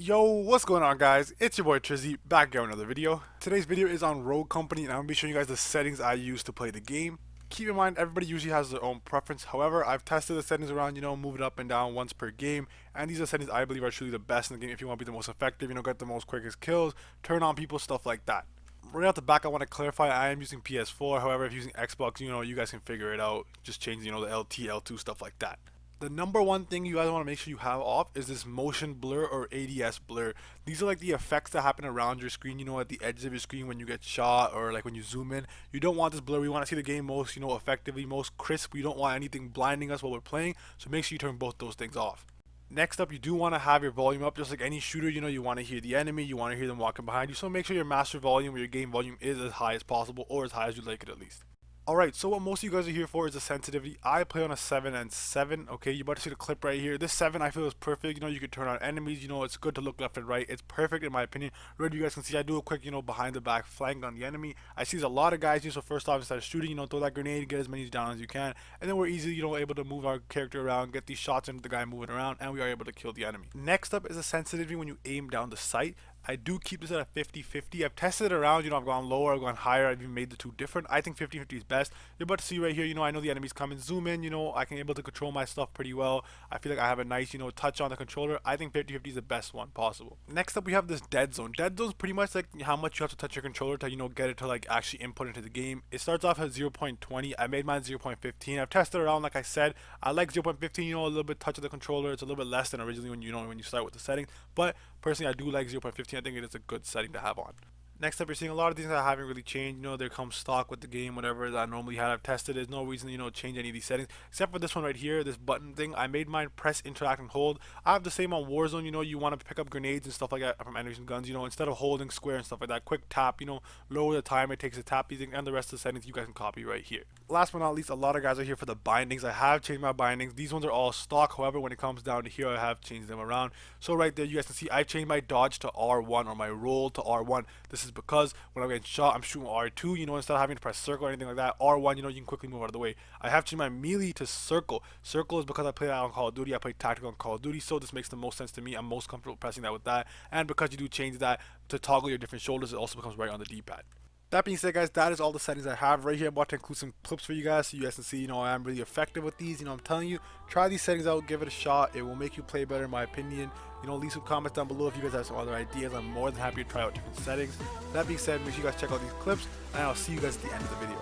Yo, what's going on guys? It's your boy Trizzy, back here with another video. Today's video is on Rogue Company and I'm going to be showing you guys the settings I use to play the game. Keep in mind, everybody usually has their own preference. However, I've tested the settings around, move it up and down once per game. And these are settings I believe are truly the best in the game if you want to be the most effective, get the most quickest kills, turn on people, stuff like that. Right off the back, I want to clarify I am using PS4. However, if you're using Xbox, you guys can figure it out. Just change, the LT, L2, stuff like that. The number one thing you guys want to make sure you have off is this motion blur or ADS blur. These are like the effects that happen around your screen, at the edges of your screen when you get shot or like when you zoom in. You don't want this blur. We want to see the game most, effectively, most crisp. We don't want anything blinding us while we're playing. So make sure you turn both those things off. Next up, you do want to have your volume up just like any shooter. You want to hear the enemy, you want to hear them walking behind you. So make sure your master volume or your game volume is as high as possible or as high as you'd like it at least. Alright, so what most of you guys are here for is the sensitivity. I play on a 7 and 7. Okay, you're about to see the clip right here. This 7 I feel is perfect. You can turn on enemies. It's good to look left and right. It's perfect in my opinion. Right, you guys can see I do a quick, behind the back flank on the enemy. I see there's a lot of guys here, so first off, instead of shooting, throw that grenade, get as many down as you can. And then we're easily, able to move our character around, get these shots into the guy moving around, and we are able to kill the enemy. Next up is the sensitivity when you aim down the sight. I do keep this at a 50-50. I've tested it around, I've gone lower, I've gone higher, I've even made the two different. I think 50-50 is best. You're about to see right here, I know the enemy's coming. Zoom in, I can able to control my stuff pretty well. I feel like I have a nice, touch on the controller. I think 50-50 is the best one possible. Next up, we have this dead zone. Dead zone is pretty much like how much you have to touch your controller to, get it to like actually input into the game. It starts off at 0.20. I made mine 0.15. I've tested around, like I said. I like 0.15, a little bit touch of the controller. It's a little bit less than originally when when you start with the settings. But personally, I do like 0.15. I think it is a good setting to have on. Next up, you're seeing a lot of things that haven't really changed. They come stock with the game, whatever that I normally had. I've tested. There's no reason to change any of these settings except for this one right here, this button thing. I made mine press, interact, and hold. I have the same on Warzone. You want to pick up grenades and stuff like that from enemies and guns. Instead of holding square and stuff like that, quick tap. Lower the time it takes to tap these things, and the rest of the settings you guys can copy right here. Last but not least, a lot of guys are here for the bindings. I have changed my bindings. These ones are all stock. However, when it comes down to here, I have changed them around. So right there, you guys can see I've changed my dodge to R1 or my roll to R1. This is because when I'm getting shot, I'm shooting R2, instead of having to press circle or anything like that. R1, you can quickly move out of the way. I have changed my melee to circle. Circle is because I play that on Call of Duty. I play tactical on Call of Duty, so this makes the most sense to me. I'm most comfortable pressing that with that. And because you do change that to toggle your different shoulders, it also becomes right on the D-pad. That being said, guys, that is all the settings I have right here. I'm about to include some clips for you guys so you guys can see, I am really effective with these. I'm telling you, try these settings out, give it a shot. It will make you play better in my opinion. Leave some comments down below if you guys have some other ideas. I'm more than happy to try out different settings. That being said, make sure you guys check out these clips, and I'll see you guys at the end of the video.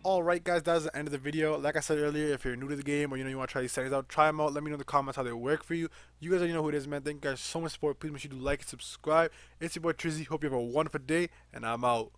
Alright guys, that is the end of the video. Like I said earlier, if you're new to the game or you want to try these settings out, try them out. Let me know in the comments how they work for you. You guys already know who it is, man. Thank you guys so much for support. Please make sure you do like and subscribe. It's your boy Trizzy. Hope you have a wonderful day, and I'm out.